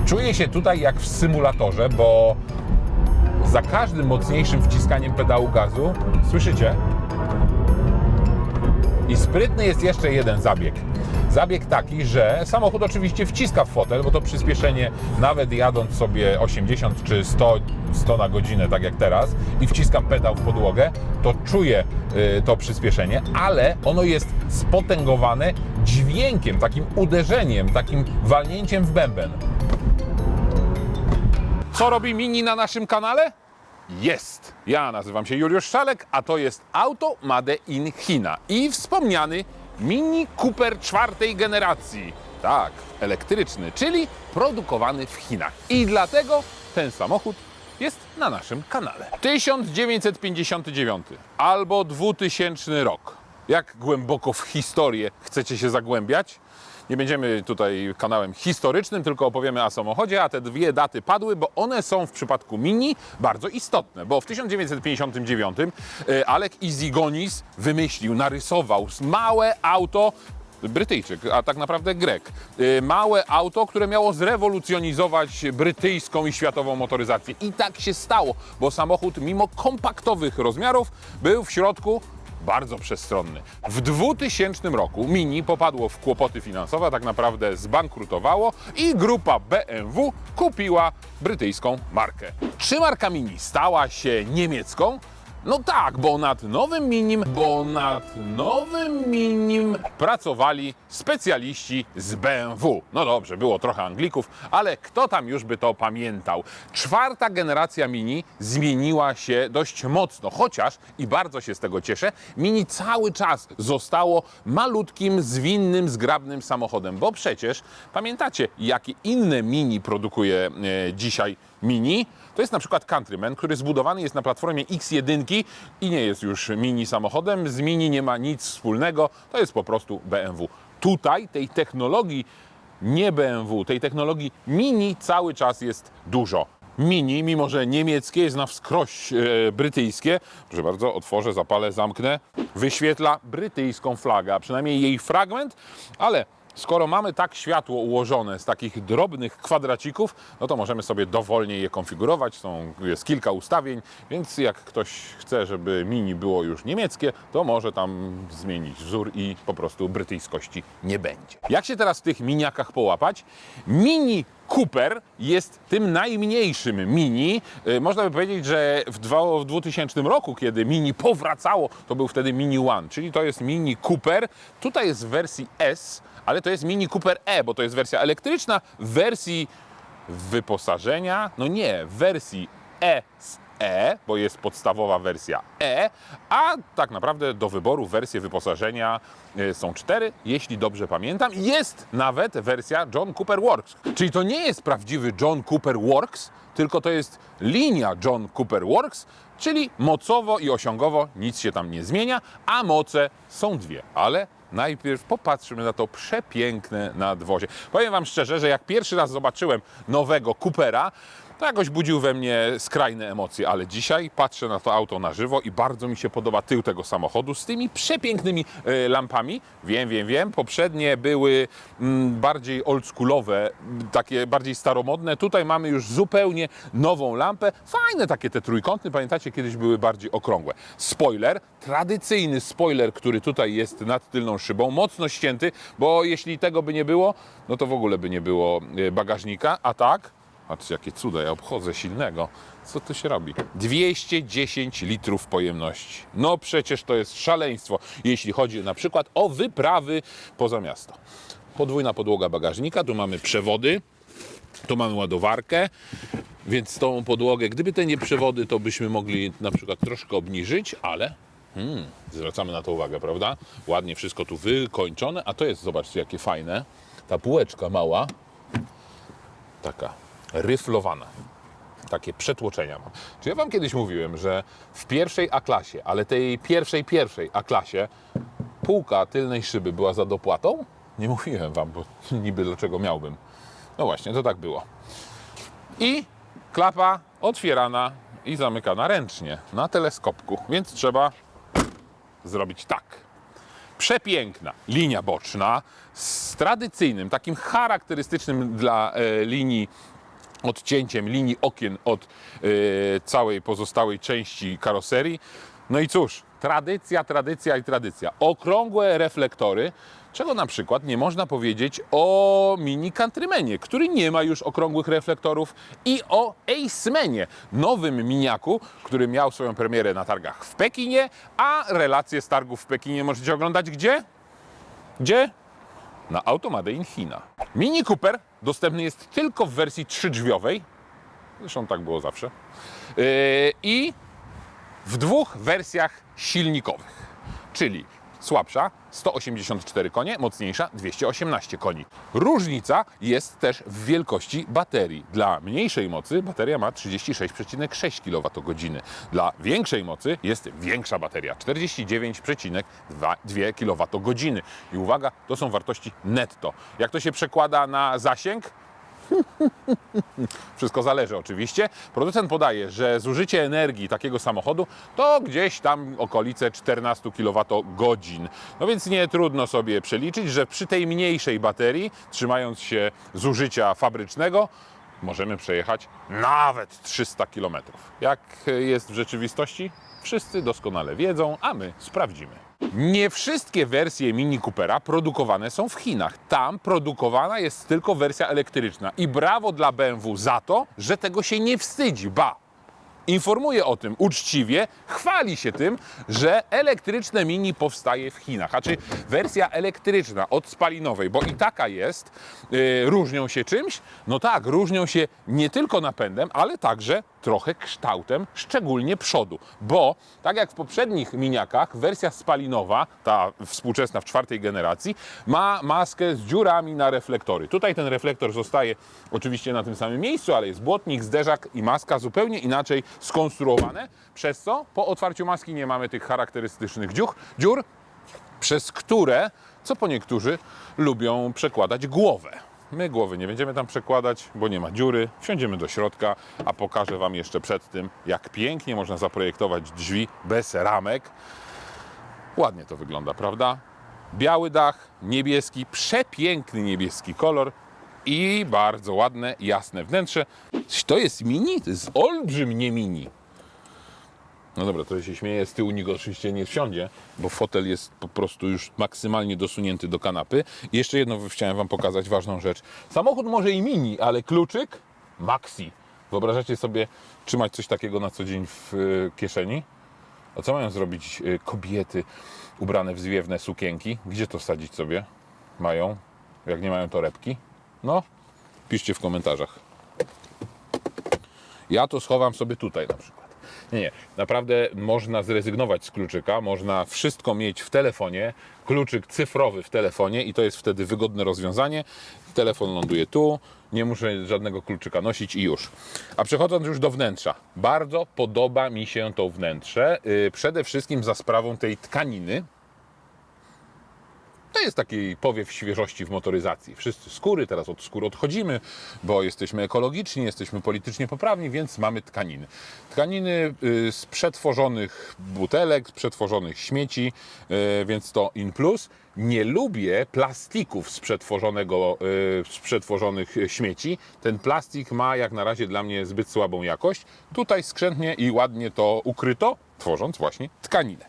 Czuję się tutaj jak w symulatorze, bo za każdym mocniejszym wciskaniem pedału gazu, słyszycie? I sprytny jest jeszcze jeden zabieg. Zabieg taki, że samochód oczywiście wciska w fotel, bo to przyspieszenie, nawet jadąc sobie 80 czy 100 na godzinę, tak jak teraz, i wciskam pedał w podłogę, to czuję to przyspieszenie, ale ono jest spotęgowane dźwiękiem, takim uderzeniem, takim walnięciem w bęben. Co robi Mini na naszym kanale? Jest! Ja nazywam się Juliusz Szalek, a to jest auto Made in China i wspomniany Mini Cooper czwartej generacji. Tak, elektryczny, czyli produkowany w Chinach. I dlatego ten samochód jest na naszym kanale. 1959 albo 2000 rok. Jak głęboko w historię chcecie się zagłębiać? Nie będziemy tutaj kanałem historycznym, tylko opowiemy o samochodzie, a te dwie daty padły, bo one są w przypadku Mini bardzo istotne, bo w 1959 Alec Izigonis wymyślił, narysował małe auto, Brytyjczyk, a tak naprawdę Grek. Małe auto, które miało zrewolucjonizować brytyjską i światową motoryzację. I tak się stało, bo samochód mimo kompaktowych rozmiarów był w środku bardzo przestronny. W 2000 roku Mini popadło w kłopoty finansowe, a tak naprawdę zbankrutowało i grupa BMW kupiła brytyjską markę. Czy marka Mini stała się niemiecką? No tak, bo nad nowym Minim pracowali specjaliści z BMW. No dobrze, było trochę Anglików, ale kto tam już by to pamiętał? Czwarta generacja Mini zmieniła się dość mocno, chociaż, i bardzo się z tego cieszę, Mini cały czas zostało malutkim, zwinnym, zgrabnym samochodem, bo przecież pamiętacie, jakie inne Mini produkuje dzisiaj Mini? To jest na przykład Countryman, który zbudowany jest na platformie X1 i nie jest już Mini samochodem. Z Mini nie ma nic wspólnego, to jest po prostu BMW. Tutaj tej technologii nie BMW, tej technologii Mini cały czas jest dużo. Mini, mimo że niemieckie, jest na wskroś brytyjskie. Proszę bardzo, otworzę, zapalę, zamknę. Wyświetla brytyjską flagę, a przynajmniej jej fragment, ale skoro mamy tak światło ułożone z takich drobnych kwadracików, no to możemy sobie dowolnie je konfigurować. Jest kilka ustawień, więc jak ktoś chce, żeby Mini było już niemieckie, to może tam zmienić wzór i po prostu brytyjskości nie będzie. Jak się teraz w tych miniakach połapać? Mini Cooper jest tym najmniejszym Mini. Można by powiedzieć, że w 2000 roku, kiedy Mini powracało, to był wtedy Mini One, czyli to jest Mini Cooper. Tutaj jest w wersji S, ale to jest Mini Cooper E, bo to jest wersja elektryczna. W wersji wyposażenia, no nie, w wersji SE, bo jest podstawowa wersja E, a tak naprawdę do wyboru wersje wyposażenia są 4, jeśli dobrze pamiętam. Jest nawet wersja John Cooper Works, czyli to nie jest prawdziwy John Cooper Works, tylko to jest linia John Cooper Works, czyli mocowo i osiągowo nic się tam nie zmienia, a moce są dwie, ale najpierw popatrzmy na to przepiękne nadwozie. Powiem wam szczerze, że jak pierwszy raz zobaczyłem nowego Coopera, to jakoś budził we mnie skrajne emocje, ale dzisiaj patrzę na to auto na żywo i bardzo mi się podoba tył tego samochodu z tymi przepięknymi lampami. Wiem, poprzednie były bardziej oldschoolowe, takie bardziej staromodne. Tutaj mamy już zupełnie nową lampę. Fajne takie te trójkątne, pamiętacie, kiedyś były bardziej okrągłe. Spoiler, tradycyjny spoiler, który tutaj jest nad tylną szybą, mocno ścięty, bo jeśli tego by nie było, no to w ogóle by nie było bagażnika, a tak... Patrzcie, jakie cuda, ja obchodzę silnego. Co tu się robi? 210 litrów pojemności. No przecież to jest szaleństwo, jeśli chodzi na przykład o wyprawy poza miasto. Podwójna podłoga bagażnika, tu mamy przewody, tu mamy ładowarkę, więc tą podłogę, gdyby te nie przewody, to byśmy mogli na przykład troszkę obniżyć, ale zwracamy na to uwagę, prawda? Ładnie wszystko tu wykończone, a to jest, zobaczcie, jakie fajne. Ta półeczka mała, taka ryflowana. Takie przetłoczenia mam. Czy ja wam kiedyś mówiłem, że w pierwszej A-klasie, ale tej pierwszej A-klasie, półka tylnej szyby była za dopłatą? Nie mówiłem wam, bo niby dlaczego miałbym. No właśnie, to tak było. I klapa otwierana i zamykana ręcznie, na teleskopku, więc trzeba zrobić tak. Przepiękna linia boczna z tradycyjnym, takim charakterystycznym dla linii odcięciem linii okien od całej pozostałej części karoserii. No i cóż, tradycja, tradycja i tradycja. Okrągłe reflektory, czego na przykład nie można powiedzieć o Mini Countrymanie, który nie ma już okrągłych reflektorów, i o Acemanie, nowym miniaku, który miał swoją premierę na targach w Pekinie, a relacje z targów w Pekinie możecie oglądać gdzie? Gdzie? Na Automade in China. Mini Cooper dostępny jest tylko w wersji 3-drzwiowej, zresztą tak było zawsze, i w dwóch wersjach silnikowych, czyli słabsza 184 konie, mocniejsza 218 koni. Różnica jest też w wielkości baterii. Dla mniejszej mocy bateria ma 36,6 kWh. Dla większej mocy jest większa bateria, 49,2 kWh. I uwaga, to są wartości netto. Jak to się przekłada na zasięg? Wszystko zależy oczywiście. Producent podaje, że zużycie energii takiego samochodu to gdzieś tam okolice 14 kWh. No więc nie trudno sobie przeliczyć, że przy tej mniejszej baterii, trzymając się zużycia fabrycznego, możemy przejechać nawet 300 km. Jak jest w rzeczywistości? Wszyscy doskonale wiedzą, a my sprawdzimy. Nie wszystkie wersje Mini Coopera produkowane są w Chinach. Tam produkowana jest tylko wersja elektryczna. I brawo dla BMW za to, że tego się nie wstydzi, ba! Informuje o tym uczciwie, chwali się tym, że elektryczne Mini powstaje w Chinach. A czy wersja elektryczna od spalinowej, bo i taka jest, różnią się czymś? No tak, różnią się nie tylko napędem, ale także trochę kształtem, szczególnie przodu. Bo tak jak w poprzednich miniakach, wersja spalinowa, ta współczesna w 4. generacji, ma maskę z dziurami na reflektory. Tutaj ten reflektor zostaje oczywiście na tym samym miejscu, ale jest błotnik, zderzak i maska zupełnie inaczej skonstruowane, przez co po otwarciu maski nie mamy tych charakterystycznych dziur, przez które, co po niektórzy, lubią przekładać głowę. My głowy nie będziemy tam przekładać, bo nie ma dziury. Wsiądziemy do środka, a pokażę Wam jeszcze przed tym, jak pięknie można zaprojektować drzwi bez ramek. Ładnie to wygląda, prawda? Biały dach, niebieski, przepiękny niebieski kolor i bardzo ładne, jasne wnętrze. To jest mini? To jest olbrzym, nie mini. No dobra, to się śmieję, z tyłu nikt oczywiście nie wsiądzie, bo fotel jest po prostu już maksymalnie dosunięty do kanapy. I jeszcze jedno chciałem Wam pokazać, ważną rzecz. Samochód może i mini, ale kluczyk maxi. Wyobrażacie sobie trzymać coś takiego na co dzień w kieszeni? A co mają zrobić kobiety ubrane w zwiewne sukienki? Gdzie to wsadzić sobie mają, jak nie mają torebki? No, piszcie w komentarzach. Ja to schowam sobie tutaj na przykład. Nie, naprawdę można zrezygnować z kluczyka, można wszystko mieć w telefonie, kluczyk cyfrowy w telefonie i to jest wtedy wygodne rozwiązanie. Telefon ląduje tu, nie muszę żadnego kluczyka nosić i już. A przechodząc już do wnętrza, bardzo podoba mi się to wnętrze, przede wszystkim za sprawą tej tkaniny. To jest taki powiew świeżości w motoryzacji. Wszyscy skóry, teraz od skór odchodzimy, bo jesteśmy ekologiczni, jesteśmy politycznie poprawni, więc mamy tkaniny. Tkaniny z przetworzonych butelek, z przetworzonych śmieci, więc to in plus. Nie lubię plastików z przetworzonych śmieci. Ten plastik ma jak na razie dla mnie zbyt słabą jakość. Tutaj skrzętnie i ładnie to ukryto, tworząc właśnie tkaninę.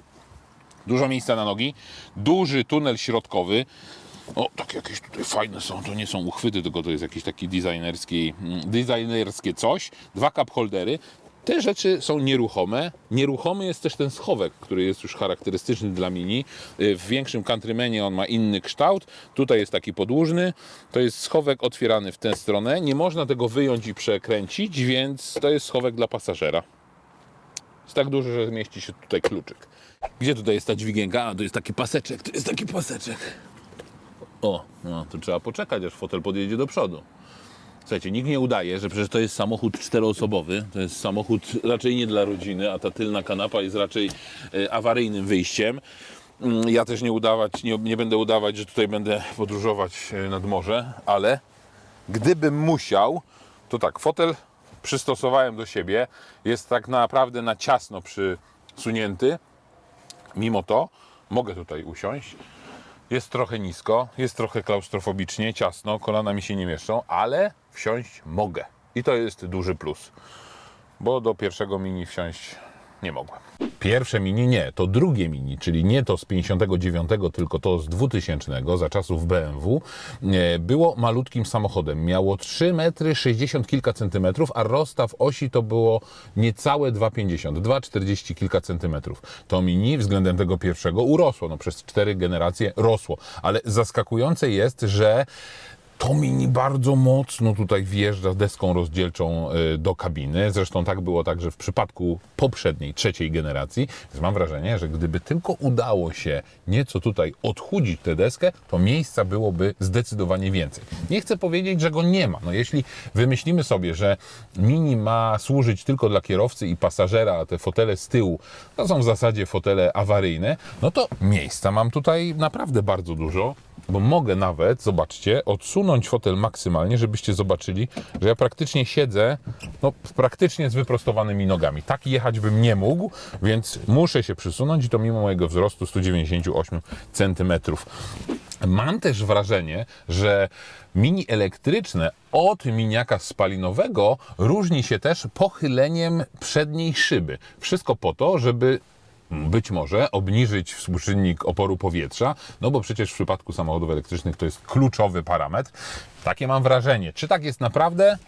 Dużo miejsca na nogi, duży tunel środkowy. O, tak jakieś tutaj fajne są, to nie są uchwyty, tylko to jest jakieś takie designerskie coś. 2 cup holdery. Te rzeczy są nieruchome. Nieruchomy jest też ten schowek, który jest już charakterystyczny dla Mini. W większym Countrymanie on ma inny kształt. Tutaj jest taki podłużny. To jest schowek otwierany w tę stronę. Nie można tego wyjąć i przekręcić, więc to jest schowek dla pasażera. Jest tak duży, że zmieści się tutaj kluczyk. Gdzie tutaj jest ta dźwigienka? A, to jest taki paseczek, to jest taki paseczek. O, no to trzeba poczekać, aż fotel podjedzie do przodu. Słuchajcie, nikt nie udaje, że przecież to jest samochód 4-osobowy. To jest samochód raczej nie dla rodziny, a ta tylna kanapa jest raczej awaryjnym wyjściem. Ja też nie będę udawać, że tutaj będę podróżować nad morze, ale gdybym musiał, to tak, fotel przystosowałem do siebie. Jest tak naprawdę na ciasno przysunięty. Mimo to mogę tutaj usiąść. Jest trochę nisko, jest trochę klaustrofobicznie, ciasno, kolana mi się nie mieszczą, ale wsiąść mogę. i to jest duży plus, bo do pierwszego Mini wsiąść nie mogłem. Pierwsze Mini nie, to drugie Mini, czyli nie to z 59, tylko to z 2000, za czasów BMW, było malutkim samochodem. Miało 3 metry 60 kilka centymetrów, a rozstaw osi to było niecałe 2,50, 2,40 kilka centymetrów. To Mini względem tego pierwszego urosło, no przez 4 generacje rosło, ale zaskakujące jest, że to Mini bardzo mocno tutaj wjeżdża deską rozdzielczą do kabiny. Zresztą tak było także w przypadku poprzedniej, trzeciej generacji. Więc mam wrażenie, że gdyby tylko udało się nieco tutaj odchudzić tę deskę, to miejsca byłoby zdecydowanie więcej. Nie chcę powiedzieć, że go nie ma. No jeśli wymyślimy sobie, że Mini ma służyć tylko dla kierowcy i pasażera, a te fotele z tyłu to są w zasadzie fotele awaryjne, no to miejsca mam tutaj naprawdę bardzo dużo. Bo mogę nawet, zobaczcie, odsunąć fotel maksymalnie, żebyście zobaczyli, że ja praktycznie siedzę, no praktycznie z wyprostowanymi nogami. Tak jechać bym nie mógł, więc muszę się przysunąć i to mimo mojego wzrostu 198 cm. Mam też wrażenie, że Mini elektryczne od miniaka spalinowego różni się też pochyleniem przedniej szyby. Wszystko po to, żeby być może obniżyć współczynnik oporu powietrza, no bo przecież w przypadku samochodów elektrycznych to jest kluczowy parametr. Takie mam wrażenie. Czy tak jest naprawdę?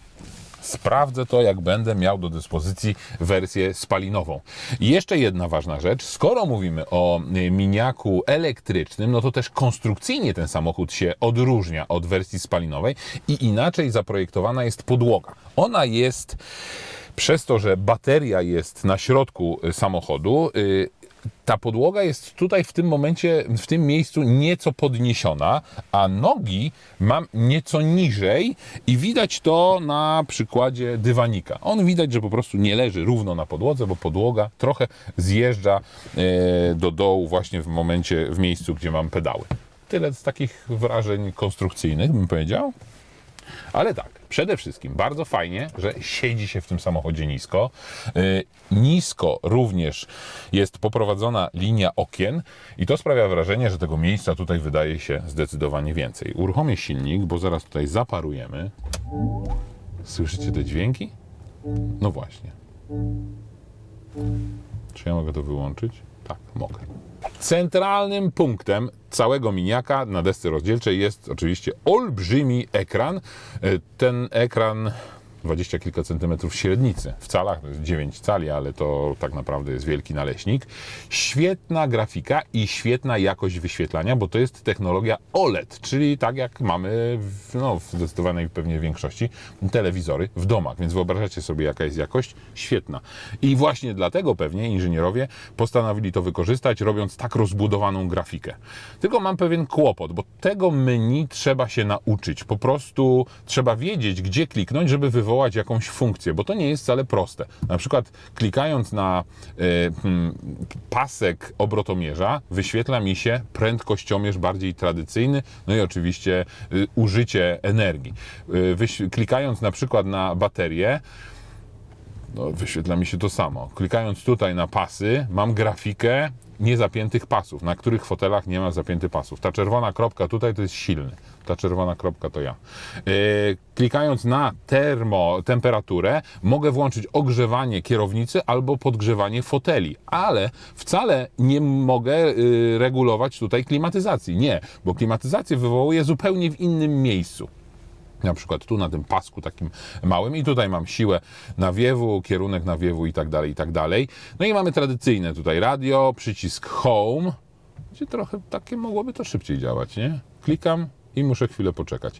Sprawdzę to, jak będę miał do dyspozycji wersję spalinową. I jeszcze jedna ważna rzecz. Skoro mówimy o miniaku elektrycznym, no to też konstrukcyjnie ten samochód się odróżnia od wersji spalinowej i inaczej zaprojektowana jest podłoga. Ona jest, przez to, że bateria jest na środku samochodu, ta podłoga jest tutaj w tym momencie, w tym miejscu nieco podniesiona, a nogi mam nieco niżej i widać to na przykładzie dywanika. On widać, że po prostu nie leży równo na podłodze, bo podłoga trochę zjeżdża do dołu właśnie w miejscu, gdzie mam pedały. Tyle z takich wrażeń konstrukcyjnych, bym powiedział. Ale tak, przede wszystkim bardzo fajnie, że siedzi się w tym samochodzie nisko. Nisko również jest poprowadzona linia okien i to sprawia wrażenie, że tego miejsca tutaj wydaje się zdecydowanie więcej. Uruchomię silnik, bo zaraz tutaj zaparujemy. Słyszycie te dźwięki? No właśnie. Czy ja mogę to wyłączyć? Tak, mogę. Centralnym punktem całego miniaka na desce rozdzielczej jest oczywiście olbrzymi ekran. Ten ekran 20 kilka centymetrów średnicy. W calach to jest 9 cali, ale to tak naprawdę jest wielki naleśnik. Świetna grafika i świetna jakość wyświetlania, bo to jest technologia OLED, czyli tak jak mamy w zdecydowanej pewnie większości telewizory w domach. Więc wyobrażacie sobie, jaka jest jakość? Świetna. I właśnie dlatego pewnie inżynierowie postanowili to wykorzystać, robiąc tak rozbudowaną grafikę. Tylko mam pewien kłopot, bo tego menu trzeba się nauczyć. Po prostu trzeba wiedzieć, gdzie kliknąć, żeby wywołać jakąś funkcję, bo to nie jest wcale proste. Na przykład klikając na pasek obrotomierza wyświetla mi się prędkościomierz bardziej tradycyjny, no i oczywiście użycie energii. Klikając na przykład na baterię, no, wyświetla mi się to samo. Klikając tutaj na pasy, mam grafikę niezapiętych pasów, na których fotelach nie ma zapiętych pasów. Ta czerwona kropka tutaj to jest silny. Ta czerwona kropka to ja. Klikając na temperaturę mogę włączyć ogrzewanie kierownicy albo podgrzewanie foteli, ale wcale nie mogę regulować tutaj klimatyzacji. Nie, bo klimatyzację wywołuję zupełnie w innym miejscu. Na przykład tu na tym pasku takim małym i tutaj mam siłę nawiewu, kierunek nawiewu i tak dalej, i tak dalej. No i mamy tradycyjne tutaj radio, przycisk Home, gdzie trochę takie mogłoby to szybciej działać, nie? Klikam i muszę chwilę poczekać.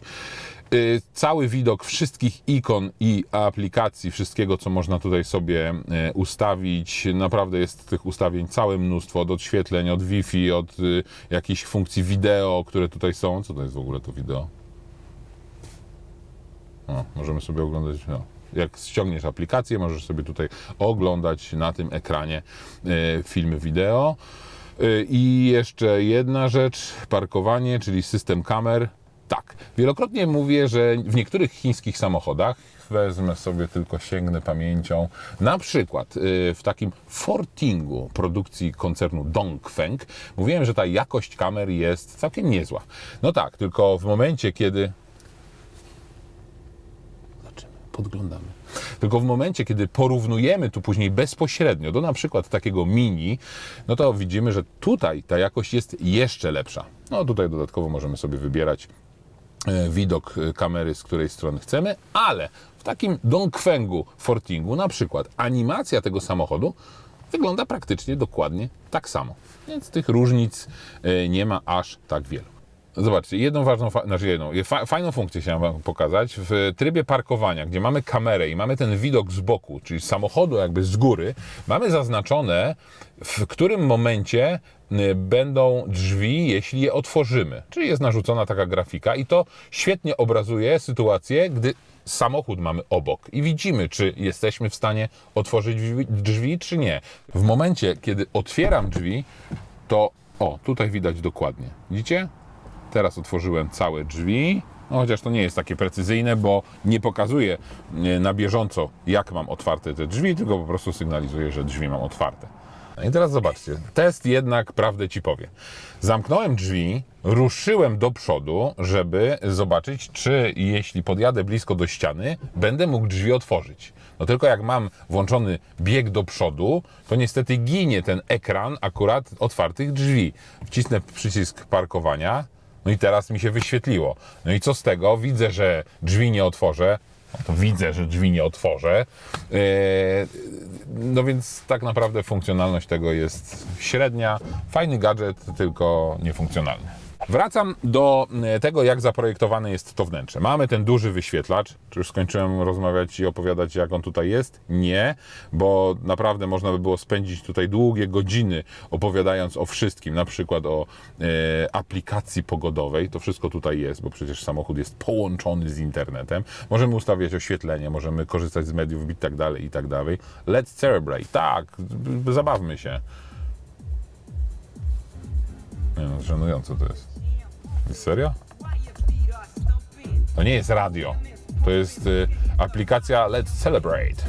Cały widok wszystkich ikon i aplikacji, wszystkiego, co można tutaj sobie ustawić. Naprawdę jest tych ustawień całe mnóstwo, od odświetleń, od Wi-Fi, od jakichś funkcji wideo, które tutaj są. Co to jest w ogóle to wideo? O, możemy sobie oglądać, no, jak ściągniesz aplikację, możesz sobie tutaj oglądać na tym ekranie filmy wideo. I jeszcze jedna rzecz, parkowanie, czyli system kamer. Tak, wielokrotnie mówię, że w niektórych chińskich samochodach, wezmę sobie tylko, sięgnę pamięcią, na przykład w takim Fortingu produkcji koncernu Dongfeng, mówiłem, że ta jakość kamer jest całkiem niezła. No tak, tylko w momencie, kiedy... podglądamy. Tylko w momencie, kiedy porównujemy tu później bezpośrednio do na przykład takiego Mini, no to widzimy, że tutaj ta jakość jest jeszcze lepsza. No tutaj dodatkowo możemy sobie wybierać widok kamery, z której strony chcemy, ale w takim Dongfengu Fortingu na przykład animacja tego samochodu wygląda praktycznie dokładnie tak samo. Więc tych różnic nie ma aż tak wielu. Zobaczcie, jedną ważną, fajną funkcję chciałem Wam pokazać. W trybie parkowania, gdzie mamy kamerę i mamy ten widok z boku, czyli samochodu jakby z góry, mamy zaznaczone, w którym momencie będą drzwi, jeśli je otworzymy. Czyli jest narzucona taka grafika i to świetnie obrazuje sytuację, gdy samochód mamy obok i widzimy, czy jesteśmy w stanie otworzyć drzwi, czy nie. W momencie, kiedy otwieram drzwi, to tutaj widać dokładnie. Widzicie? Teraz otworzyłem całe drzwi, no chociaż to nie jest takie precyzyjne, bo nie pokazuje na bieżąco, jak mam otwarte te drzwi, tylko po prostu sygnalizuje, że drzwi mam otwarte. No i teraz zobaczcie, test jednak prawdę ci powie. Zamknąłem drzwi, ruszyłem do przodu, żeby zobaczyć, czy jeśli podjadę blisko do ściany, będę mógł drzwi otworzyć. No tylko jak mam włączony bieg do przodu, to niestety ginie ten ekran akurat otwartych drzwi. Wcisnę przycisk parkowania, no i teraz mi się wyświetliło. No i co z tego? Widzę, że drzwi nie otworzę. No to widzę, że drzwi nie otworzę. No więc tak naprawdę funkcjonalność tego jest średnia. Fajny gadżet, tylko niefunkcjonalny. Wracam do tego, jak zaprojektowane jest to wnętrze. Mamy ten duży wyświetlacz. Czy już skończyłem rozmawiać i opowiadać, jak on tutaj jest? Nie, bo naprawdę można by było spędzić tutaj długie godziny opowiadając o wszystkim, na przykład o aplikacji pogodowej. To wszystko tutaj jest, bo przecież samochód jest połączony z internetem. Możemy ustawiać oświetlenie, możemy korzystać z mediów i tak dalej, i tak dalej. Let's celebrate. Tak, zabawmy się. Nie no, żenujące to jest. Serio? To nie jest radio. To jest aplikacja Let's Celebrate.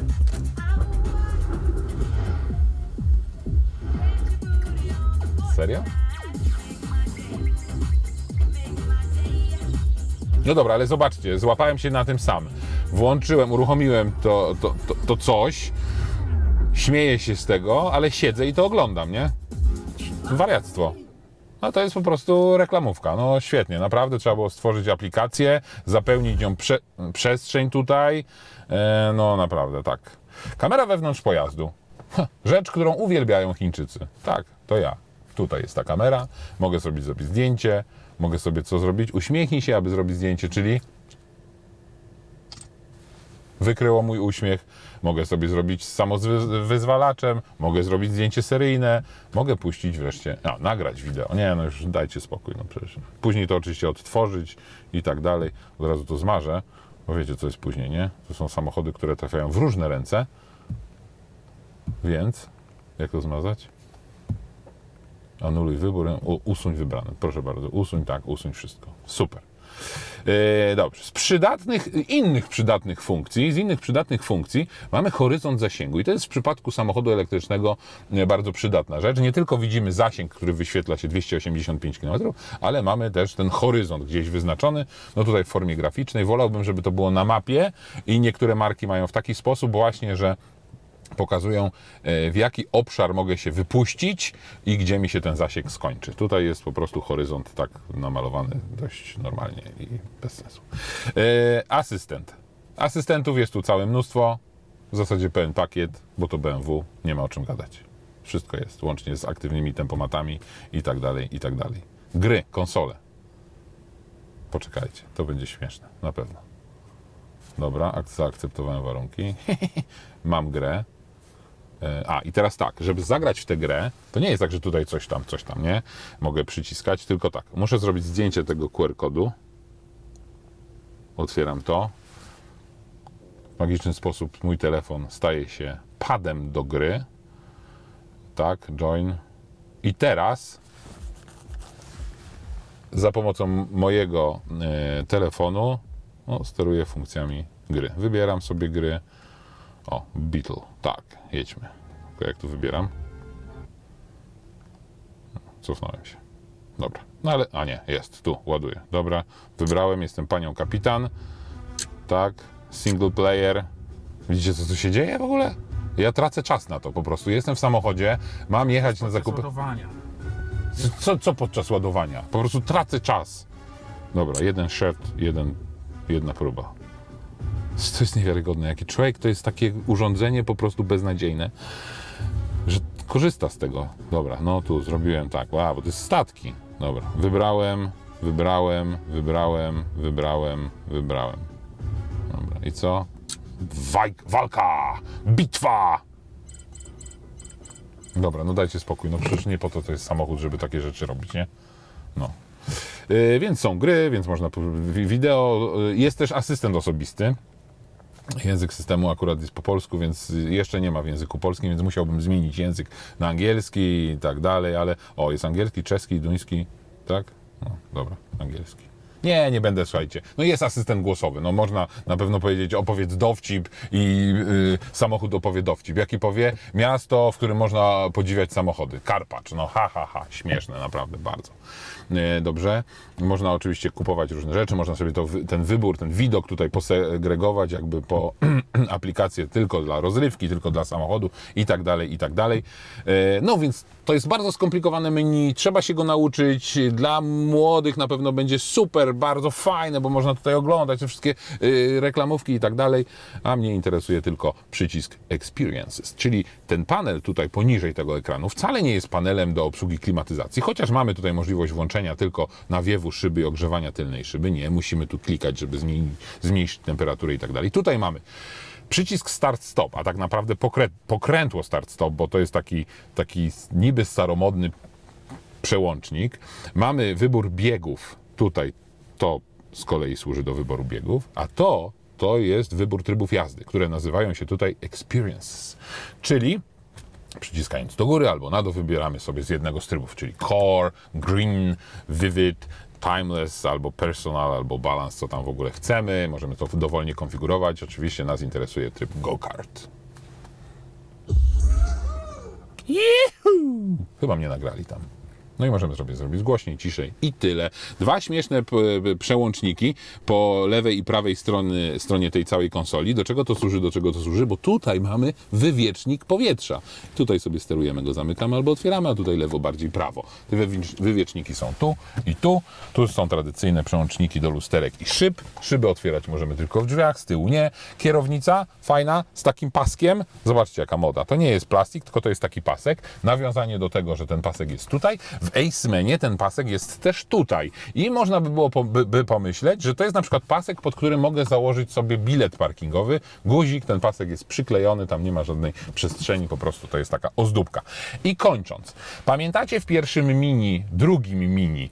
Serio? No dobra, ale zobaczcie, złapałem się na tym sam. Włączyłem, uruchomiłem to coś, śmieję się z tego, ale siedzę i to oglądam, nie? Wariactwo. No to jest po prostu reklamówka. No świetnie, naprawdę trzeba było stworzyć aplikację, zapełnić nią przestrzeń tutaj. No naprawdę, tak. Kamera wewnątrz pojazdu. Rzecz, którą uwielbiają Chińczycy. Tak, to ja. Tutaj jest ta kamera, mogę sobie zrobić zdjęcie, mogę sobie co zrobić? Uśmiechnij się, aby zrobić zdjęcie, czyli wykryło mój uśmiech, mogę sobie zrobić samo z wyzwalaczem, mogę zrobić zdjęcie seryjne, mogę puścić wreszcie, nagrać wideo. Nie, no już dajcie spokój, no przecież. Później to oczywiście odtworzyć i tak dalej. Od razu to zmarzę, bo wiecie, co jest później, nie? To są samochody, które trafiają w różne ręce, więc jak to zmazać? Anuluj wybór, usuń wybrane. Proszę bardzo, usuń, tak, usuń wszystko. Super. Dobrze, z innych przydatnych funkcji mamy horyzont zasięgu i to jest w przypadku samochodu elektrycznego bardzo przydatna rzecz. Nie tylko widzimy zasięg, który wyświetla się 285 km, ale mamy też ten horyzont gdzieś wyznaczony, no tutaj w formie graficznej. Wolałbym, żeby to było na mapie i niektóre marki mają w taki sposób właśnie, że pokazują, w jaki obszar mogę się wypuścić i gdzie mi się ten zasięg skończy. Tutaj jest po prostu horyzont tak namalowany dość normalnie i bez sensu. Asystent. Asystentów jest tu całe mnóstwo. W zasadzie pełen pakiet, bo to BMW, nie ma o czym gadać. Wszystko jest, łącznie z aktywnymi tempomatami i tak dalej, i tak dalej. Gry, konsole. Poczekajcie, to będzie śmieszne, na pewno. Dobra, zaakceptowałem warunki. Mam grę. I teraz tak, żeby zagrać w tę grę, to nie jest tak, że tutaj coś tam, nie? Mogę przyciskać, tylko tak. Muszę zrobić zdjęcie tego QR-kodu. Otwieram to. W magiczny sposób mój telefon staje się padem do gry. Tak, join. I teraz za pomocą mojego telefonu steruję funkcjami gry. Wybieram sobie gry. O, Beetle. Tak, jedźmy. Tylko jak tu wybieram? Cofnąłem się. Dobra. No ale, nie, jest. Tu, ładuję. Dobra, wybrałem, jestem panią kapitan. Tak, single player. Widzicie, co tu się dzieje w ogóle? Ja tracę czas na to po prostu. Jestem w samochodzie, mam jechać na zakupy. Ładowania. Co podczas ładowania? Po prostu tracę czas. Dobra, jeden shot, jedna próba. To jest niewiarygodne. Jaki człowiek to jest takie urządzenie po prostu beznadziejne, że korzysta z tego. Dobra, no tu zrobiłem tak. Wow, bo to jest statki. Dobra, wybrałem. Dobra, i co? Walka! Bitwa! Dobra, no dajcie spokój. No przecież nie po to jest samochód, żeby takie rzeczy robić, nie? No. Więc są gry, więc można wideo. Jest też asystent osobisty. Język systemu akurat jest po polsku, więc jeszcze nie ma w języku polskim, więc musiałbym zmienić język na angielski i tak dalej, ale jest angielski, czeski, duński, tak? No, dobra, angielski. Nie będę, słuchajcie. No jest asystent głosowy, no można na pewno powiedzieć opowiedz dowcip i samochód opowie dowcip. Jaki powie? Miasto, w którym można podziwiać samochody. Karpacz, no śmieszne naprawdę bardzo. Dobrze. Można oczywiście kupować różne rzeczy, można sobie ten wybór, ten widok tutaj posegregować jakby po aplikację tylko dla rozrywki, tylko dla samochodu i tak dalej, i tak dalej. No więc to jest bardzo skomplikowane menu, trzeba się go nauczyć. Dla młodych na pewno będzie super, bardzo fajne, bo można tutaj oglądać te wszystkie reklamówki i tak dalej, a mnie interesuje tylko przycisk Experiences, czyli ten panel tutaj poniżej tego ekranu wcale nie jest panelem do obsługi klimatyzacji, chociaż mamy tutaj możliwość włączenia tylko nawiewu szyby i ogrzewania tylnej szyby. Nie, musimy tu klikać, żeby zmniejszyć temperaturę i tak dalej. Tutaj mamy przycisk Start-Stop, a tak naprawdę pokrętło Start-Stop, bo to jest taki niby staromodny przełącznik. Mamy wybór biegów. Tutaj to z kolei służy do wyboru biegów, a to jest wybór trybów jazdy, które nazywają się tutaj Experiences, czyli przyciskając do góry albo na dół wybieramy sobie z jednego z trybów, czyli Core, Green, Vivid, Timeless, albo Personal, albo Balance, co tam w ogóle chcemy. Możemy to dowolnie konfigurować. Oczywiście nas interesuje tryb Go-Kart. Chyba mnie nagrali tam. No i możemy sobie zrobić głośniej, ciszej i tyle. Dwa śmieszne przełączniki po lewej i prawej stronie tej całej konsoli. Do czego to służy? Bo tutaj mamy wywiecznik powietrza. Tutaj sobie sterujemy, go zamykamy albo otwieramy, a tutaj lewo, bardziej prawo. Te wywieczniki są tu i tu. Tu są tradycyjne przełączniki do lusterek i szyb. Szyby otwierać możemy tylko w drzwiach, z tyłu nie. Kierownica fajna, z takim paskiem. Zobaczcie, jaka moda. To nie jest plastik, tylko to jest taki pasek. Nawiązanie do tego, że ten pasek jest tutaj. W Acemanie ten pasek jest też tutaj i można by było pomyśleć, że to jest na przykład pasek, pod którym mogę założyć sobie bilet parkingowy, guzik, ten pasek jest przyklejony, tam nie ma żadnej przestrzeni, po prostu to jest taka ozdóbka. I kończąc, pamiętacie w pierwszym mini, drugim mini,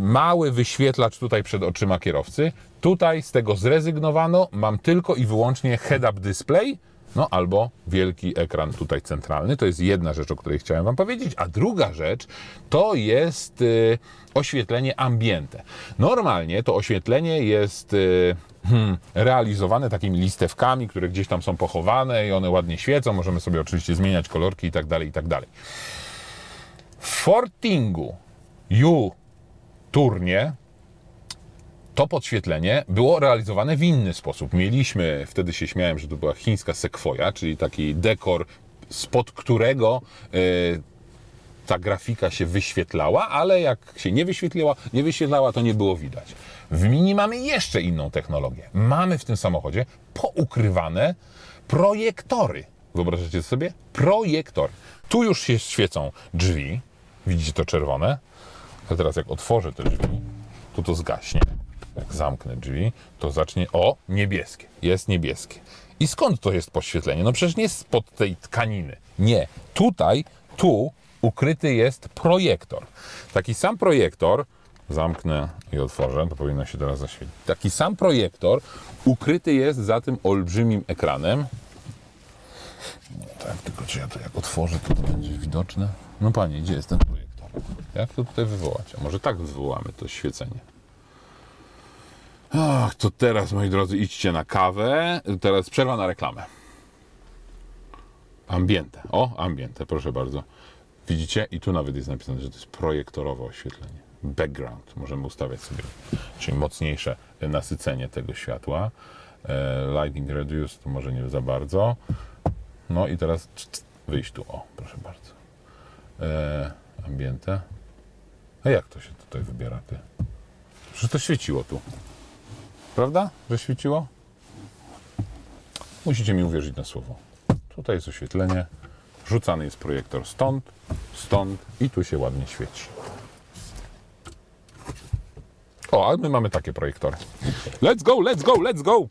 mały wyświetlacz tutaj przed oczyma kierowcy? Tutaj z tego zrezygnowano, mam tylko i wyłącznie head-up display, no albo wielki ekran tutaj centralny. To jest jedna rzecz, o której chciałem wam powiedzieć. A druga rzecz to jest oświetlenie ambiente. Normalnie to oświetlenie jest realizowane takimi listewkami, które gdzieś tam są pochowane i one ładnie świecą. Możemy sobie oczywiście zmieniać kolorki i tak dalej, i tak dalej. W Fortingu U-Turnie to podświetlenie było realizowane w inny sposób. Mieliśmy, wtedy się śmiałem, że to była chińska sekwoja, czyli taki dekor, spod którego ta grafika się wyświetlała, ale jak się nie wyświetlała, to nie było widać. W Mini mamy jeszcze inną technologię. Mamy w tym samochodzie poukrywane projektory. Wyobrażacie sobie? Projektor. Tu już się świecą drzwi. Widzicie to czerwone? A teraz jak otworzę te drzwi, to zgaśnie. Jak zamknę drzwi, to zacznie... niebieskie. Jest niebieskie. I skąd to jest podświetlenie? No przecież nie spod tej tkaniny. Nie. Tu ukryty jest projektor. Taki sam projektor, zamknę i otworzę, to powinno się teraz zaświecić. Taki sam projektor ukryty jest za tym olbrzymim ekranem. No tak, tylko czy ja to jak otworzę, to będzie widoczne? No panie, gdzie jest ten projektor? Jak to tutaj wywołać? A może tak wywołamy to świecenie? Ach, to teraz, moi drodzy, idźcie na kawę. Teraz przerwa na reklamę. Ambiente. Ambiente, proszę bardzo. Widzicie? I tu nawet jest napisane, że to jest projektorowe oświetlenie. Background możemy ustawiać sobie, czyli mocniejsze nasycenie tego światła. Lighting reduced to może nie za bardzo. No i teraz wyjść tu, o, proszę bardzo. Ambiente. A jak to się tutaj wybiera, ty? Że to świeciło tu. Prawda, że świeciło? Musicie mi uwierzyć na słowo. Tutaj jest oświetlenie. Rzucany jest projektor stąd i tu się ładnie świeci. O, a my mamy takie projektory. Let's go, let's go, let's go!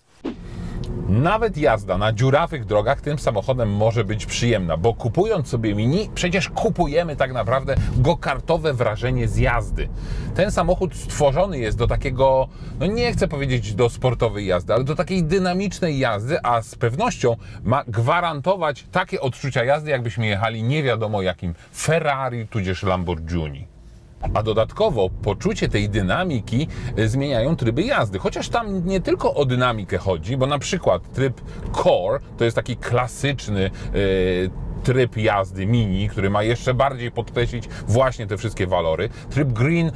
Nawet jazda na dziurawych drogach tym samochodem może być przyjemna, bo kupując sobie Mini, przecież kupujemy tak naprawdę go-kartowe wrażenie z jazdy. Ten samochód stworzony jest do takiego, no nie chcę powiedzieć do sportowej jazdy, ale do takiej dynamicznej jazdy, a z pewnością ma gwarantować takie odczucia jazdy, jakbyśmy jechali nie wiadomo jakim Ferrari tudzież Lamborghini. A dodatkowo poczucie tej dynamiki zmieniają tryby jazdy. Chociaż tam nie tylko o dynamikę chodzi, bo na przykład tryb Core to jest taki klasyczny tryb jazdy Mini, który ma jeszcze bardziej podkreślić właśnie te wszystkie walory. Tryb Green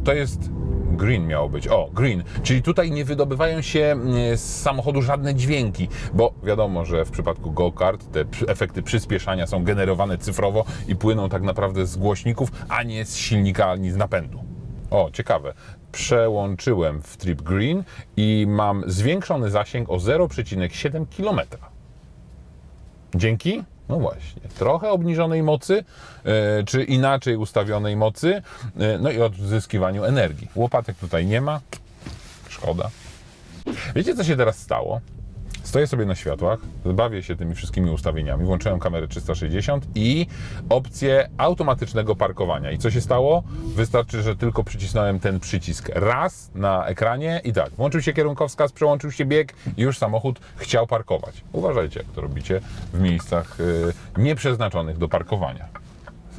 to jest... Green miało być. O, Green. Czyli tutaj nie wydobywają się z samochodu żadne dźwięki, bo wiadomo, że w przypadku go-kart te efekty przyspieszania są generowane cyfrowo i płyną tak naprawdę z głośników, a nie z silnika ani z napędu. O, ciekawe. Przełączyłem w tryb Green i mam zwiększony zasięg o 0,7 km. Dzięki? No właśnie, trochę obniżonej mocy, czy inaczej ustawionej mocy, no i odzyskiwaniu energii. Łopatek tutaj nie ma, szkoda. Wiecie, co się teraz stało? Stoję sobie na światłach, bawię się tymi wszystkimi ustawieniami, włączyłem kamerę 360 i opcję automatycznego parkowania. I co się stało? Wystarczy, że tylko przycisnąłem ten przycisk raz na ekranie i tak, włączył się kierunkowskaz, przełączył się bieg i już samochód chciał parkować. Uważajcie, jak to robicie w miejscach nieprzeznaczonych do parkowania.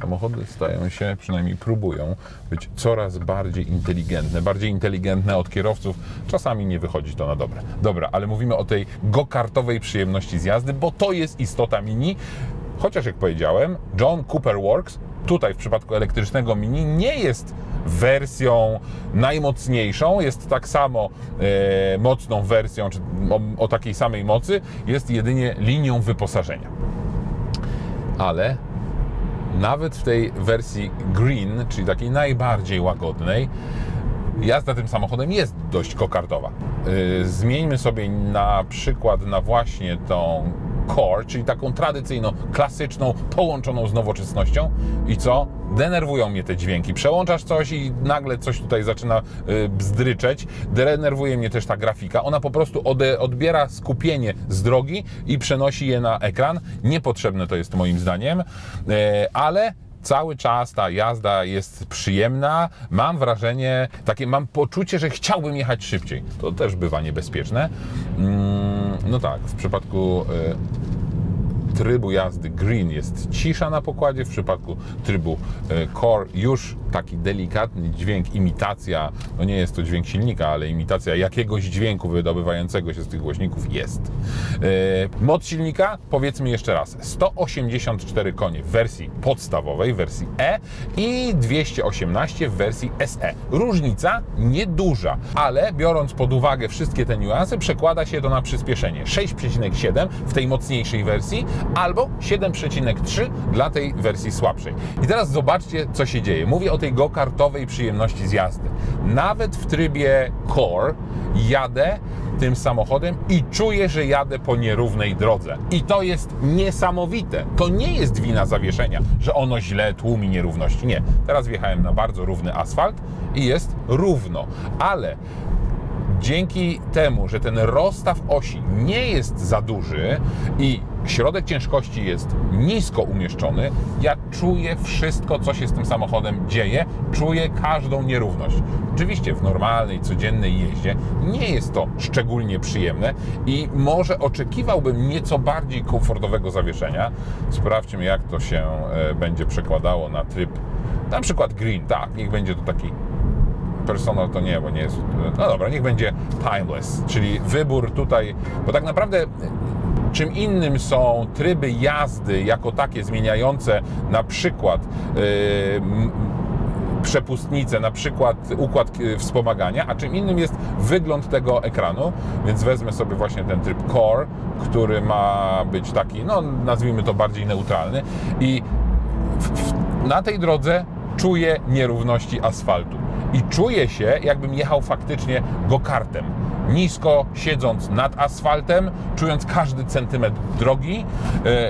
Samochody stają się, przynajmniej próbują, być coraz bardziej inteligentne od kierowców. Czasami nie wychodzi to na dobre. Dobra, ale mówimy o tej go-kartowej przyjemności z jazdy, bo to jest istota Mini. Chociaż jak powiedziałem, John Cooper Works tutaj w przypadku elektrycznego Mini nie jest wersją najmocniejszą, jest tak samo mocną wersją, czy o takiej samej mocy, jest jedynie linią wyposażenia. Ale nawet w tej wersji Green, czyli takiej najbardziej łagodnej, jazda tym samochodem jest dość go-kartowa. Zmieńmy sobie na przykład na właśnie tą Core, czyli taką tradycyjną, klasyczną, połączoną z nowoczesnością. I co? Denerwują mnie te dźwięki. Przełączasz coś i nagle coś tutaj zaczyna bzdryczeć. Denerwuje mnie też ta grafika. Ona po prostu odbiera skupienie z drogi i przenosi je na ekran. Niepotrzebne to jest moim zdaniem, ale cały czas ta jazda jest przyjemna. Mam wrażenie, mam poczucie, że chciałbym jechać szybciej. To też bywa niebezpieczne. No tak, w przypadku trybu jazdy Green jest cisza na pokładzie, w przypadku trybu Core już taki delikatny dźwięk, imitacja, no nie jest to dźwięk silnika, ale imitacja jakiegoś dźwięku wydobywającego się z tych głośników jest. Moc silnika, powiedzmy jeszcze raz, 184 konie w wersji podstawowej, w wersji E i 218 w wersji SE. Różnica nieduża, ale biorąc pod uwagę wszystkie te niuanse, przekłada się to na przyspieszenie 6,7 w tej mocniejszej wersji, albo 7,3 dla tej wersji słabszej. I teraz zobaczcie, co się dzieje. Mówię o tej go-kartowej przyjemności z jazdy. Nawet w trybie Core jadę tym samochodem i czuję, że jadę po nierównej drodze. I to jest niesamowite. To nie jest wina zawieszenia, że ono źle tłumi nierówności. Nie. Teraz wjechałem na bardzo równy asfalt i jest równo. Ale dzięki temu, że ten rozstaw osi nie jest za duży i środek ciężkości jest nisko umieszczony, ja czuję wszystko, co się z tym samochodem dzieje, czuję każdą nierówność. Oczywiście w normalnej, codziennej jeździe nie jest to szczególnie przyjemne i może oczekiwałbym nieco bardziej komfortowego zawieszenia. Sprawdźmy, jak to się będzie przekładało na tryb, na przykład Green. Tak, niech będzie to taki Personal, to nie, bo nie jest... No dobra, niech będzie Timeless, czyli wybór tutaj, bo tak naprawdę czym innym są tryby jazdy jako takie zmieniające na przykład przepustnicę, na przykład układ wspomagania, a czym innym jest wygląd tego ekranu, więc wezmę sobie właśnie ten tryb Core, który ma być taki, no nazwijmy to bardziej neutralny i na tej drodze czuję nierówności asfaltu i czuję się, jakbym jechał faktycznie go-kartem. Nisko siedząc nad asfaltem, czując każdy centymetr drogi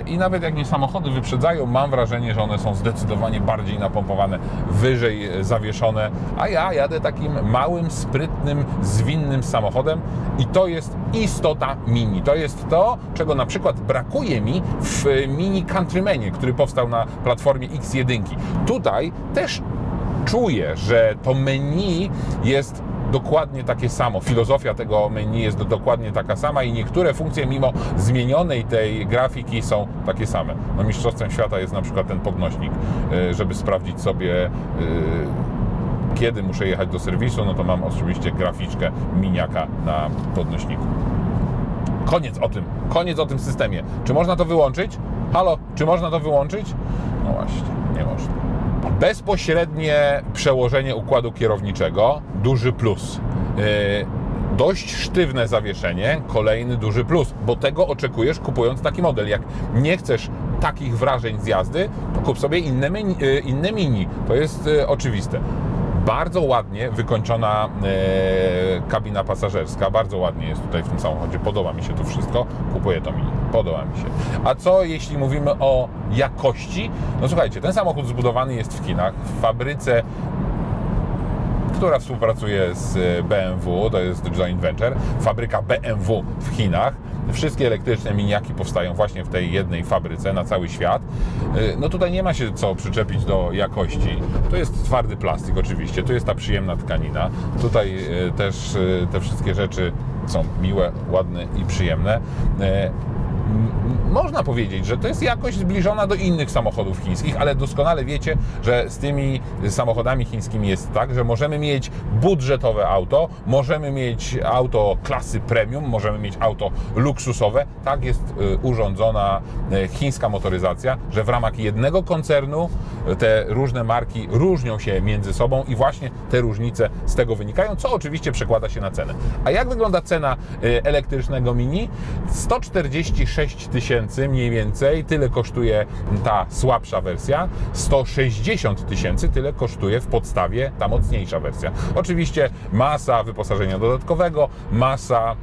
i nawet jak mnie samochody wyprzedzają, mam wrażenie, że one są zdecydowanie bardziej napompowane, wyżej zawieszone, a ja jadę takim małym, sprytnym, zwinnym samochodem i to jest istota Mini. To jest to, czego na przykład brakuje mi w Mini Countrymanie, który powstał na platformie X1. Tutaj też czuję, że to menu jest dokładnie takie samo. Filozofia tego menu jest dokładnie taka sama i niektóre funkcje mimo zmienionej tej grafiki są takie same. No, mistrzostwem świata jest na przykład ten podnośnik, żeby sprawdzić sobie kiedy muszę jechać do serwisu, no to mam oczywiście graficzkę miniaka na podnośniku. Koniec o tym systemie. Czy można to wyłączyć? Halo, czy można to wyłączyć? No właśnie, nie można. Bezpośrednie przełożenie układu kierowniczego, duży plus. Dość sztywne zawieszenie, kolejny duży plus, bo tego oczekujesz kupując taki model. Jak nie chcesz takich wrażeń z jazdy, to kup sobie inne Mini. To jest oczywiste. Bardzo ładnie wykończona kabina pasażerska, bardzo ładnie jest tutaj w tym samochodzie, podoba mi się to wszystko, kupuję to Mini, podoba mi się. A co jeśli mówimy o jakości? No słuchajcie, ten samochód zbudowany jest w Chinach, w fabryce, która współpracuje z BMW, to jest joint venture, fabryka BMW w Chinach. Wszystkie elektryczne miniaki powstają właśnie w tej jednej fabryce na cały świat. No tutaj nie ma się co przyczepić do jakości. To jest twardy plastik oczywiście, tu jest ta przyjemna tkanina. Tutaj też te wszystkie rzeczy są miłe, ładne i przyjemne. Można powiedzieć, że to jest jakość zbliżona do innych samochodów chińskich, ale doskonale wiecie, że z tymi samochodami chińskimi jest tak, że możemy mieć budżetowe auto, możemy mieć auto klasy premium, możemy mieć auto luksusowe. Tak jest urządzona chińska motoryzacja, że w ramach jednego koncernu te różne marki różnią się między sobą i właśnie te różnice z tego wynikają, co oczywiście przekłada się na cenę. A jak wygląda cena elektrycznego Mini? 146 000 mniej więcej, tyle kosztuje ta słabsza wersja, 160 000 tyle kosztuje w podstawie ta mocniejsza wersja. Oczywiście masa wyposażenia dodatkowego, masa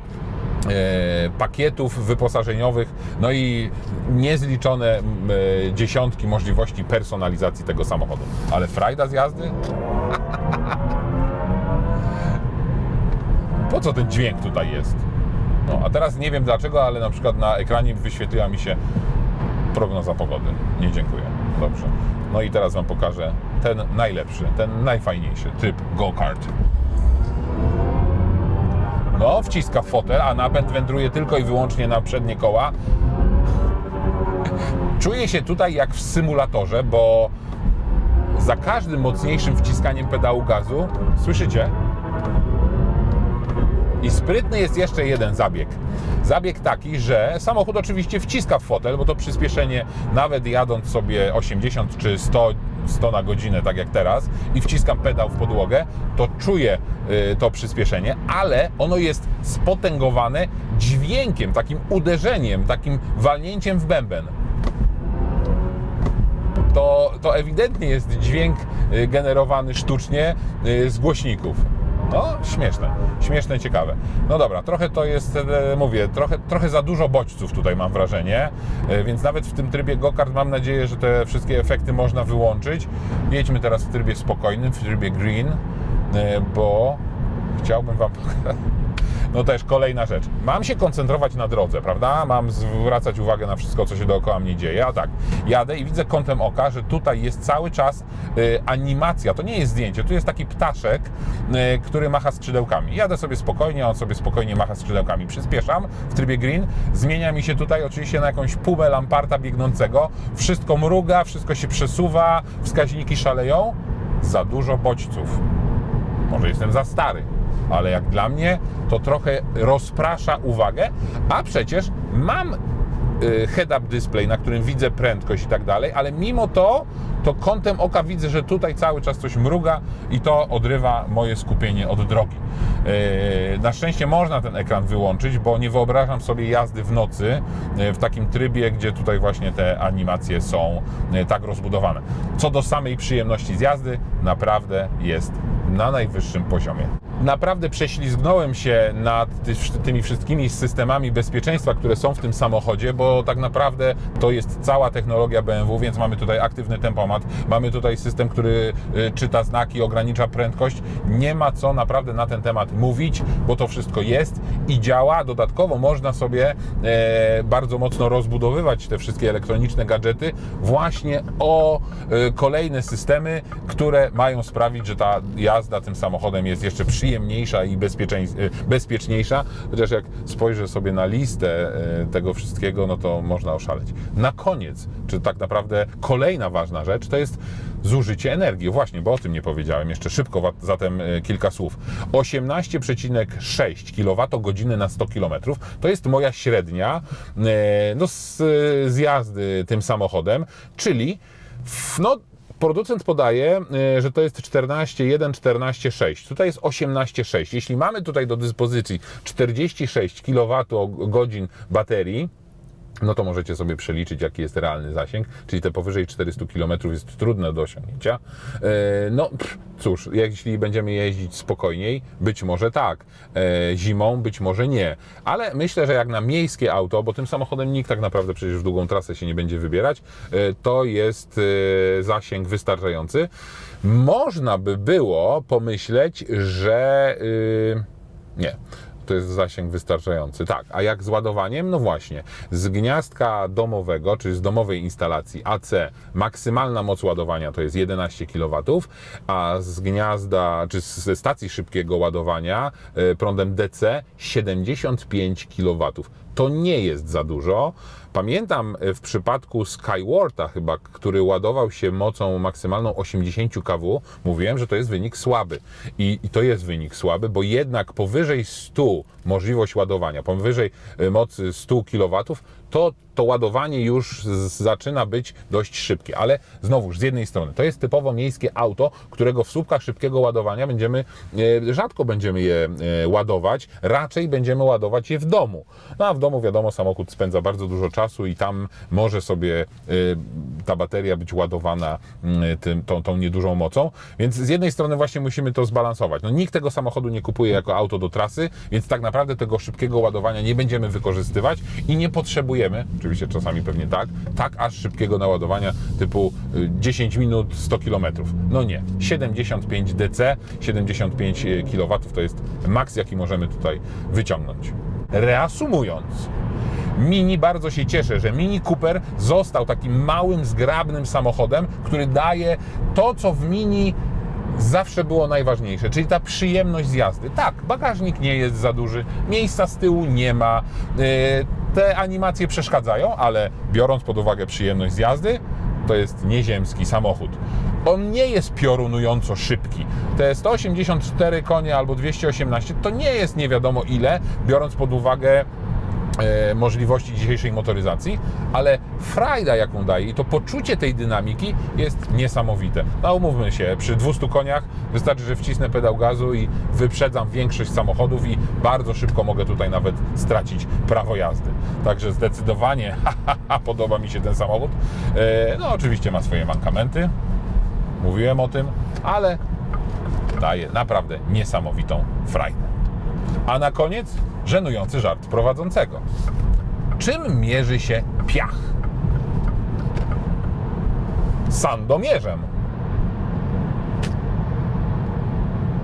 pakietów wyposażeniowych, no i niezliczone dziesiątki możliwości personalizacji tego samochodu. Ale frajda z jazdy? Po co ten dźwięk tutaj jest? No, a teraz nie wiem dlaczego, ale na przykład na ekranie wyświetliła mi się prognoza pogody. Nie, dziękuję. Dobrze. No i teraz Wam pokażę ten najlepszy, ten najfajniejszy tryb go-kart. No, wciska w fotel, a napęd wędruje tylko i wyłącznie na przednie koła. Czuję się tutaj jak w symulatorze, bo za każdym mocniejszym wciskaniem pedału gazu, słyszycie? I sprytny jest jeszcze jeden zabieg. Zabieg taki, że samochód oczywiście wciska w fotel, bo to przyspieszenie, nawet jadąc sobie 80 czy 100 na godzinę, tak jak teraz, i wciskam pedał w podłogę, to czuję to przyspieszenie, ale ono jest spotęgowane dźwiękiem, takim uderzeniem, takim walnięciem w bęben. To ewidentnie jest dźwięk generowany sztucznie z głośników. No, śmieszne, ciekawe. No dobra, trochę to jest, mówię, trochę za dużo bodźców tutaj mam wrażenie, więc nawet w tym trybie go-kart mam nadzieję, że te wszystkie efekty można wyłączyć. Jedźmy teraz w trybie spokojnym, w trybie green, bo chciałbym Wam pokazać. No też kolejna rzecz. Mam się koncentrować na drodze, prawda? Mam zwracać uwagę na wszystko, co się dookoła mnie dzieje. A tak, jadę i widzę kątem oka, że tutaj jest cały czas animacja. To nie jest zdjęcie, tu jest taki ptaszek, który macha skrzydełkami. Jadę sobie spokojnie, on sobie spokojnie macha skrzydełkami. Przyspieszam w trybie green. Zmienia mi się tutaj oczywiście na jakąś pumę lamparta biegnącego. Wszystko mruga, wszystko się przesuwa, wskaźniki szaleją. Za dużo bodźców. Może jestem za stary, ale jak dla mnie to trochę rozprasza uwagę, a przecież mam head-up display, na którym widzę prędkość i tak dalej, ale mimo to kątem oka widzę, że tutaj cały czas coś mruga i to odrywa moje skupienie od drogi. Na szczęście można ten ekran wyłączyć, bo nie wyobrażam sobie jazdy w nocy w takim trybie, gdzie tutaj właśnie te animacje są tak rozbudowane. Co do samej przyjemności z jazdy, naprawdę jest na najwyższym poziomie. Naprawdę prześlizgnąłem się nad tymi wszystkimi systemami bezpieczeństwa, które są w tym samochodzie, bo tak naprawdę to jest cała technologia BMW, więc mamy tutaj aktywny tempomat, mamy tutaj system, który czyta znaki, ogranicza prędkość. Nie ma co naprawdę na ten temat mówić, bo to wszystko jest i działa. Dodatkowo można sobie bardzo mocno rozbudowywać te wszystkie elektroniczne gadżety właśnie o kolejne systemy, które mają sprawić, że ta jazda tym samochodem jest jeszcze przyjemniejsza i bezpieczniejsza, chociaż jak spojrzę sobie na listę tego wszystkiego, no to można oszaleć. Na koniec, czy tak naprawdę kolejna ważna rzecz, to jest zużycie energii. Właśnie, bo o tym nie powiedziałem jeszcze szybko, zatem kilka słów. 18,6 kWh na 100 km to jest moja średnia z jazdy tym samochodem, czyli producent podaje, że to jest 14,1, 14,6. Tutaj jest 18,6. Jeśli mamy tutaj do dyspozycji 46 kWh baterii, no to możecie sobie przeliczyć, jaki jest realny zasięg, czyli te powyżej 400 km jest trudne do osiągnięcia. Cóż, jeśli będziemy jeździć spokojniej, być może tak, zimą być może nie, ale myślę, że jak na miejskie auto, bo tym samochodem nikt tak naprawdę przecież w długą trasę się nie będzie wybierać, to jest zasięg wystarczający. Można by było pomyśleć, że nie. To jest zasięg wystarczający. Tak, a jak z ładowaniem? No właśnie, z gniazdka domowego, czyli z domowej instalacji AC, maksymalna moc ładowania to jest 11 kW, a z gniazda, czy ze stacji szybkiego ładowania prądem DC 75 kW. To nie jest za dużo. Pamiętam w przypadku Skywarta chyba, który ładował się mocą maksymalną 80 kW, mówiłem, że to jest wynik słaby. I to jest wynik słaby, bo jednak powyżej 100 możliwość ładowania, powyżej mocy 100 kW, to ładowanie już zaczyna być dość szybkie. Ale znowuż, z jednej strony, to jest typowo miejskie auto, którego w słupkach szybkiego ładowania rzadko będziemy je ładować, raczej będziemy ładować je w domu. No a w domu, wiadomo, samochód spędza bardzo dużo czasu i tam może sobie ta bateria być ładowana tą niedużą mocą, więc z jednej strony właśnie musimy to zbalansować. No, nikt tego samochodu nie kupuje jako auto do trasy, więc tak naprawdę tego szybkiego ładowania nie będziemy wykorzystywać i nie potrzebujemy, oczywiście czasami pewnie tak aż szybkiego naładowania typu 10 minut 100 km. No nie, 75 DC, 75 kW to jest maks, jaki możemy tutaj wyciągnąć. Reasumując, Mini, bardzo się cieszę, że Mini Cooper został takim małym, zgrabnym samochodem, który daje to, co w Mini zawsze było najważniejsze, czyli ta przyjemność z jazdy. Tak, bagażnik nie jest za duży, miejsca z tyłu nie ma, te animacje przeszkadzają, ale biorąc pod uwagę przyjemność z jazdy, to jest nieziemski samochód. On nie jest piorunująco szybki. Te 184 konie albo 218 to nie jest nie wiadomo ile, biorąc pod uwagę możliwości dzisiejszej motoryzacji, ale frajda, jaką daje i to poczucie tej dynamiki jest niesamowite. No umówmy się, przy 200 koniach wystarczy, że wcisnę pedał gazu i wyprzedzam większość samochodów i bardzo szybko mogę tutaj nawet stracić prawo jazdy. Także zdecydowanie podoba mi się ten samochód. No oczywiście ma swoje mankamenty, mówiłem o tym, ale daje naprawdę niesamowitą frajdę. A na koniec żenujący żart prowadzącego. Czym mierzy się piach? Sandomierzem.